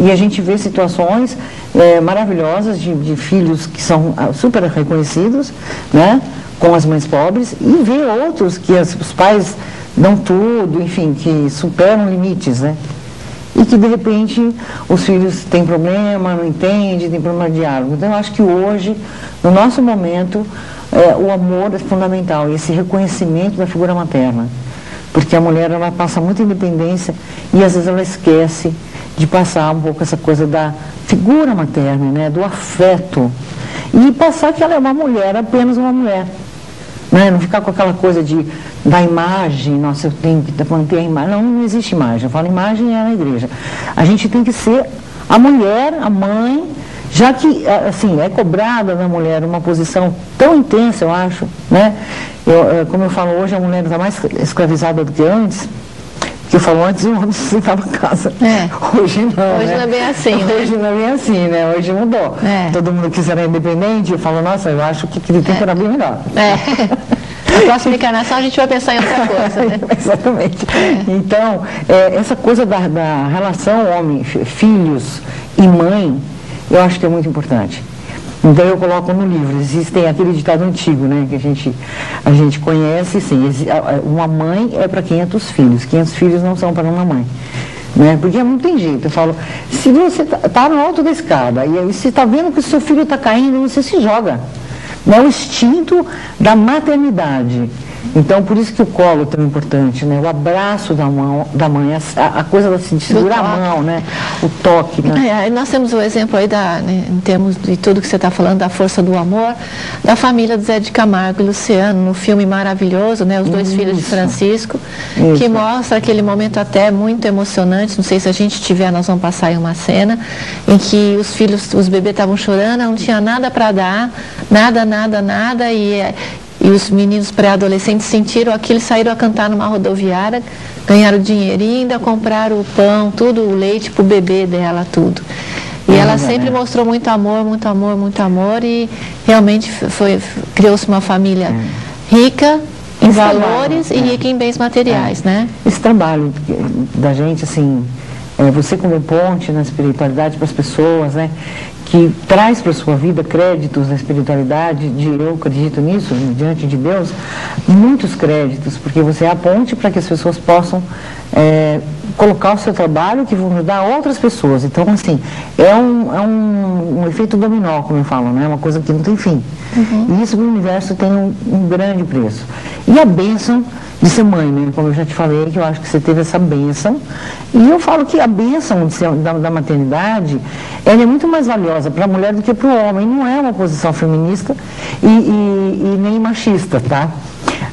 E a gente vê situações maravilhosas de filhos que são super reconhecidos, né, com as mães pobres, e vê outros que os pais dão tudo, enfim, que superam limites, né? E que, de repente, os filhos têm problema, não entendem, tem problema de diálogo. Então, eu acho que hoje, no nosso momento, o amor é fundamental, esse reconhecimento da figura materna. Porque a mulher, ela passa muita independência e, às vezes, ela esquece de passar um pouco essa coisa da figura materna, né, do afeto. E passar que ela é uma mulher, apenas uma mulher. Né? Não ficar com aquela coisa da imagem, nossa, eu tenho que manter a imagem. Não existe imagem. Eu falo imagem é na igreja. A gente tem que ser a mulher, a mãe, já que, assim, é cobrada da mulher uma posição tão intensa, eu acho, né? Como eu falo hoje, a mulher está mais escravizada do que antes. Que eu falo antes, o homem sustentava a casa. Hoje não, hoje não é bem assim, né? Hoje não é bem assim, né? Hoje mudou. Todo mundo que será independente, eu falo, nossa, eu acho que aquele tempo era bem melhor. Na próxima encarnação a gente vai pensar em outra coisa, né? Exatamente. Então, essa coisa da relação homem, filhos e mãe, eu acho que é muito importante. Então eu coloco no livro, existem aquele ditado antigo, né, que a gente conhece, sim, uma mãe é para 500 filhos, 500 filhos não são para uma mãe, né, porque não tem jeito. Eu falo, se você está no alto da escada e aí você está vendo que o seu filho está caindo, você se joga, é o instinto da maternidade. Então, por isso que o colo é tão importante, né? O abraço da mãe, a coisa assim, de segurar a mão, né? O toque, né? Nós temos o exemplo aí, né, em termos de tudo que você está falando, da força do amor, da família do Zé de Camargo e Luciano, no filme maravilhoso, né? Os dois filhos de Francisco, que mostra aquele momento até muito emocionante. Não sei se a gente tiver, nós vamos passar aí uma cena, em que os bebês estavam chorando, não tinha nada para dar, nada, e os meninos pré-adolescentes sentiram aquilo, saíram a cantar numa rodoviária, ganharam dinheirinho, ainda compraram o pão, tudo, o leite para o bebê dela, tudo. E ela sempre mostrou muito amor, e realmente criou-se uma família rica em valores e rica em bens materiais, né? Esse trabalho da gente, assim, você como ponte na espiritualidade para as pessoas, né? Que traz para a sua vida créditos na espiritualidade, eu acredito nisso, diante de Deus, muitos créditos, porque você é a ponte para que as pessoas possam colocar o seu trabalho que vão ajudar outras pessoas. Então, assim, é um efeito dominó, como eu falo, né? Uma coisa que não tem fim. E isso no universo tem um grande preço. E a bênção de ser mãe, né? Como eu já te falei, que eu acho que você teve essa bênção. E eu falo que a bênção da maternidade, ela é muito mais valiosa para a mulher do que para o homem. Não é uma posição feminista e nem machista, tá?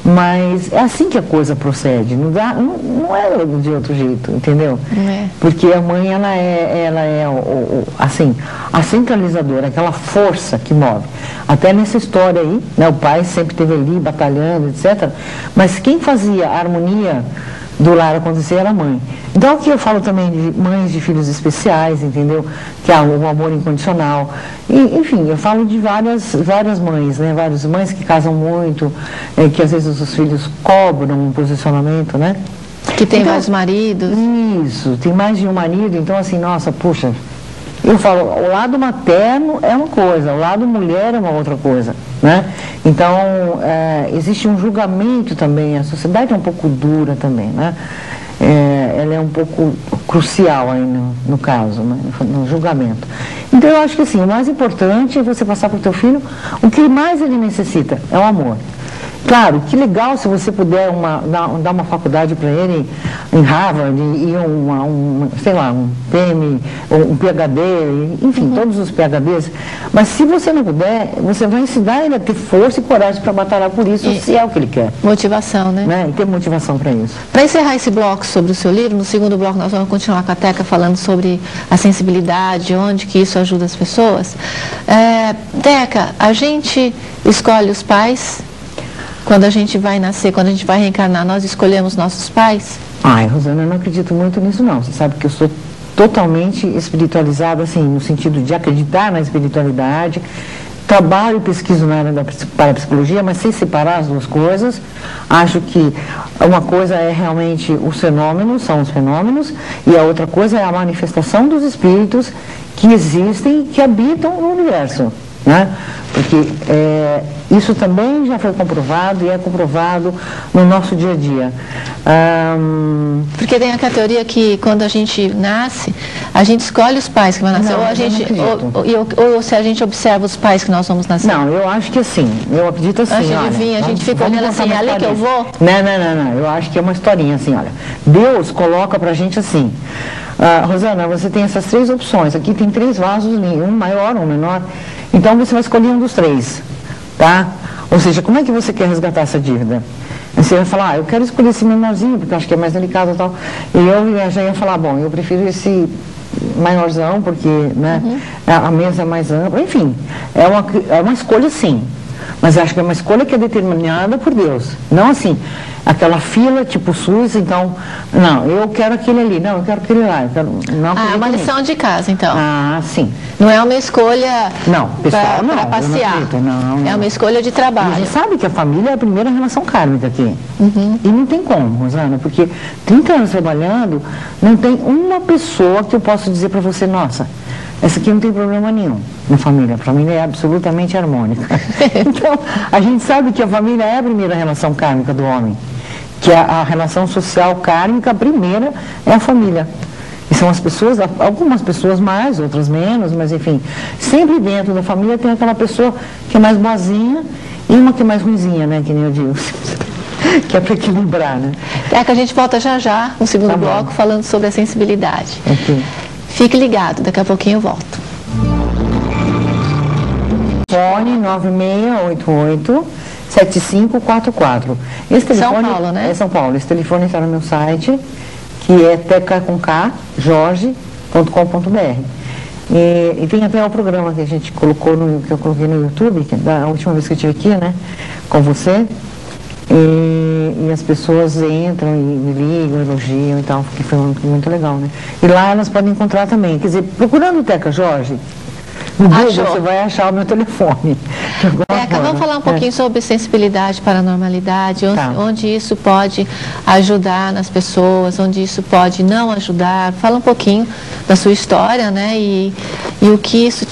Mas é assim que a coisa procede, não é de outro jeito, entendeu? Porque a mãe, ela é assim, a centralizadora, aquela força que move. Até nessa história aí, né, o pai sempre esteve ali batalhando, etc. Mas quem fazia a harmonia do lar acontecer era a mãe. Então aqui eu falo também de mães de filhos especiais, entendeu? Que há o amor incondicional. E, enfim, eu falo de várias mães, né? Várias mães que casam muito, que às vezes os filhos cobram um posicionamento, né? Que tem vários maridos. Isso, tem mais de um marido, então assim, nossa, puxa, eu falo, o lado materno é uma coisa, o lado mulher é uma outra coisa, né? Então, existe um julgamento também, a sociedade é um pouco dura também, né? Ela é um pouco crucial aí no caso, né? No julgamento. Então, eu acho que assim, o mais importante é você passar para o teu filho o que mais ele necessita, é o amor. Claro, que legal se você puder dar uma faculdade para ele em Harvard e sei lá, um PM, um PhD, enfim, todos os PhDs. Mas se você não puder, você vai ensinar ele a ter força e coragem para batalhar por isso, se é o que ele quer. Motivação, né? E ter motivação para isso. Para encerrar esse bloco sobre o seu livro, no segundo bloco nós vamos continuar com a Teca falando sobre a sensibilidade, onde que isso ajuda as pessoas. Teca, a gente escolhe os pais. Quando a gente vai nascer, quando a gente vai reencarnar, nós escolhemos nossos pais? Ai, Rosana, eu não acredito muito nisso não. Você sabe que eu sou totalmente espiritualizada, assim, no sentido de acreditar na espiritualidade, trabalho e pesquiso na área da parapsicologia, mas sem separar as duas coisas. Acho que uma coisa é realmente os fenômenos, são os fenômenos, e a outra coisa é a manifestação dos espíritos que existem, que habitam no universo, né? Porque isso também já foi comprovado e é comprovado no nosso dia a dia. Porque tem aquela teoria que quando a gente nasce, a gente escolhe os pais que vão nascer, ou se a gente observa os pais que nós vamos nascer. Não, eu acho que assim, eu acredito assim. Antes de vir, a gente fica olhando assim, é ali que eu vou? Não, eu acho que é uma historinha assim, olha. Deus coloca pra gente assim, Rosana, você tem essas 3 opções, aqui tem 3 vasos, um maior, um menor, então você vai escolher um dos 3, tá? Ou seja, como é que você quer resgatar essa dívida? Você vai falar, eu quero escolher esse menorzinho, porque eu acho que é mais delicado e tal. E eu já ia falar, bom, eu prefiro esse maiorzão, porque né, a mesa é mais ampla. Enfim, é uma escolha sim. Mas acho que é uma escolha que é determinada por Deus. Não assim, aquela fila tipo SUS, então, não, eu quero aquele ali, não, eu quero aquele lá. É uma lição de casa, então. Sim. Não é uma escolha para passear. Não. É uma escolha de trabalho. Você sabe que a família é a primeira relação kármica aqui. E não tem como, Rosana, porque 30 anos trabalhando, não tem uma pessoa que eu possa dizer para você, nossa, essa aqui não tem problema nenhum na família. A família é absolutamente harmônica. Então, a gente sabe que a família é a primeira relação kármica do homem. Que a relação social kármica, a primeira, é a família. E são as pessoas, algumas pessoas mais, outras menos, mas enfim, sempre dentro da família tem aquela pessoa que é mais boazinha e uma que é mais ruinzinha, né, que nem eu digo. Que é para equilibrar, né? É que a gente volta já, no segundo bloco, falando sobre a sensibilidade. Ok. Fique ligado, daqui a pouquinho eu volto. Fone 9688-7544. Esse telefone, São Paulo, né? É São Paulo. Esse telefone está no meu site, que é tecacomk.jorge.com.br. E tem até o programa que a gente colocou, que eu coloquei no YouTube, que da última vez que eu estive aqui, né, com você. E as pessoas entram e me ligam, elogiam e tal, que foi muito legal, né? E lá elas podem encontrar também, quer dizer, procurando o Teca Jorge, no Google você vai achar o meu telefone. Teca, vamos falar um pouquinho sobre sensibilidade, paranormalidade, onde isso pode ajudar nas pessoas, onde isso pode não ajudar. Fala um pouquinho da sua história, né? E o que isso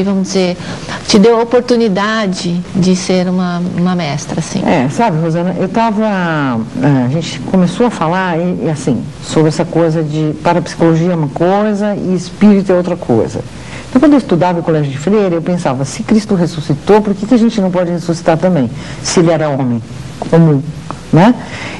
vamos dizer, te deu a oportunidade de ser uma mestra, assim. Sabe, Rosana, a gente começou a falar, assim, sobre essa coisa de parapsicologia é uma coisa e espírito é outra coisa. Então, quando eu estudava em colégio de freira, eu pensava, se Cristo ressuscitou, por que a gente não pode ressuscitar também? Se ele era homem comum, né?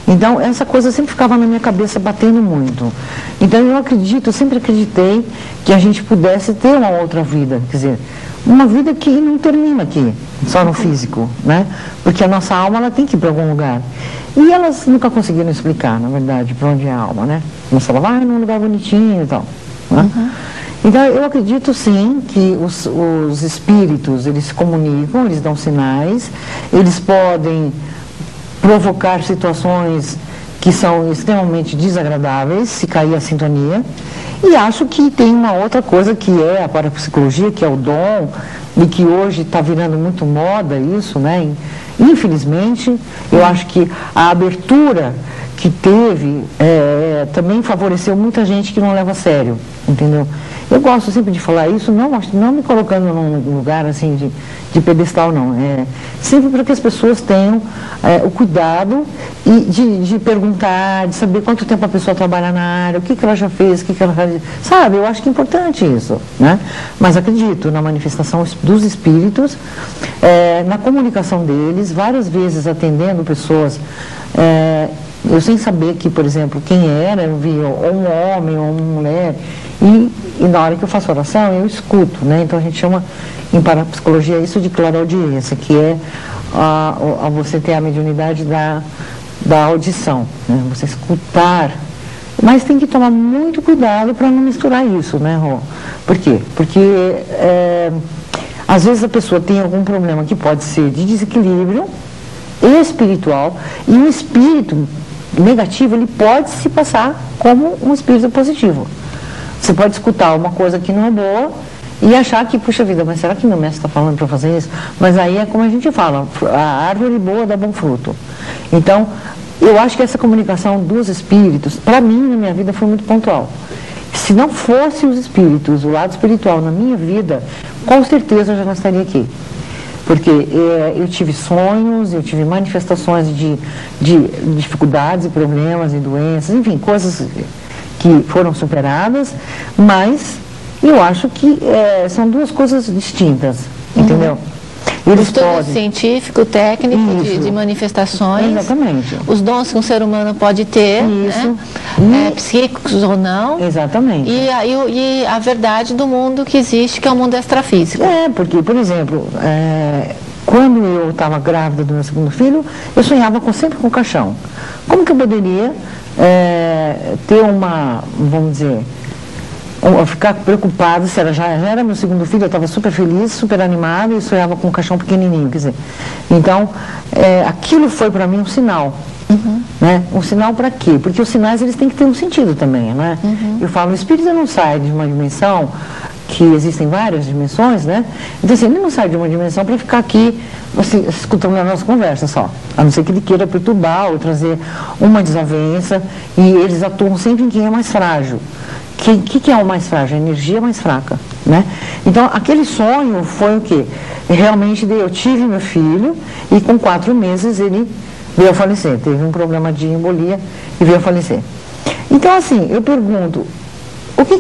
Então, essa coisa sempre ficava na minha cabeça, batendo muito. Então, eu sempre acreditei que a gente pudesse ter uma outra vida, quer dizer, uma vida que não termina aqui, só no físico, né? Porque a nossa alma, ela tem que ir para algum lugar. E elas nunca conseguiram explicar, na verdade, para onde é a alma, né? Mas falavam, num lugar bonitinho e tal, né? Então, eu acredito sim que os espíritos, eles se comunicam, eles dão sinais, eles podem provocar situações que são extremamente desagradáveis, se cair a sintonia. E acho que tem uma outra coisa que é a parapsicologia, que é o dom, e que hoje está virando muito moda isso, né? Infelizmente, eu acho que a abertura que teve também favoreceu muita gente que não leva a sério, entendeu? Eu gosto sempre de falar isso, não me colocando num lugar assim de pedestal, não. Sempre para que as pessoas tenham o cuidado de perguntar, de saber quanto tempo a pessoa trabalha na área, o que ela já fez, o que ela faz. Sabe, eu acho que é importante isso, né? Mas acredito na manifestação dos espíritos, na comunicação deles, várias vezes atendendo pessoas. Eu sem saber que, por exemplo, quem era, eu vi ou um homem ou uma mulher, e na hora que eu faço oração, eu escuto, né? Então a gente chama em parapsicologia isso de clareaudiência, que é você ter a mediunidade da audição, né? Você escutar. Mas tem que tomar muito cuidado para não misturar isso, né, Rô? Por quê? Porque às vezes a pessoa tem algum problema que pode ser de desequilíbrio espiritual, e o espírito negativo, ele pode se passar como um espírito positivo. Você pode escutar uma coisa que não é boa E achar que, puxa vida, mas será que meu mestre está falando para fazer isso? Mas aí é como a gente fala, a árvore boa dá bom fruto. Então, eu acho que essa comunicação dos espíritos, para mim, na minha vida, foi muito pontual. Se não fosse os espíritos, o lado espiritual na minha vida, com certeza eu já não estaria aqui. Porque eu tive sonhos, eu tive manifestações de dificuldades e problemas e doenças, enfim, coisas que foram superadas, mas eu acho que são duas coisas distintas, entendeu? Eles estudo podem... científico, técnico, de manifestações. Exatamente. Os dons que um ser humano pode ter, isso. Né? Psíquicos ou não. Exatamente. E a verdade do mundo que existe, que é o mundo extrafísico. Porque, por exemplo, quando eu estava grávida do meu segundo filho, eu sonhava sempre com caixão. Como que eu poderia ter uma, vamos dizer, ficar preocupado se já era meu segundo filho, eu estava super feliz, super animada e sonhava com um caixão pequenininho, quer dizer. Então, aquilo foi para mim um sinal. Né? Um sinal para quê? Porque os sinais eles têm que ter um sentido também, né? Eu falo, o espírito não sai de uma dimensão, que existem várias dimensões, né? Então assim, ele não sai de uma dimensão para ficar aqui assim, escutando a nossa conversa só, a não ser que ele queira perturbar ou trazer uma desavença, e eles atuam sempre em quem é mais frágil. O que é o mais frágil? A energia mais fraca, né? Então, aquele sonho foi o quê? Realmente, eu tive meu filho e com 4 meses ele veio a falecer. Teve um problema de embolia e veio a falecer. Então, assim, eu pergunto, o que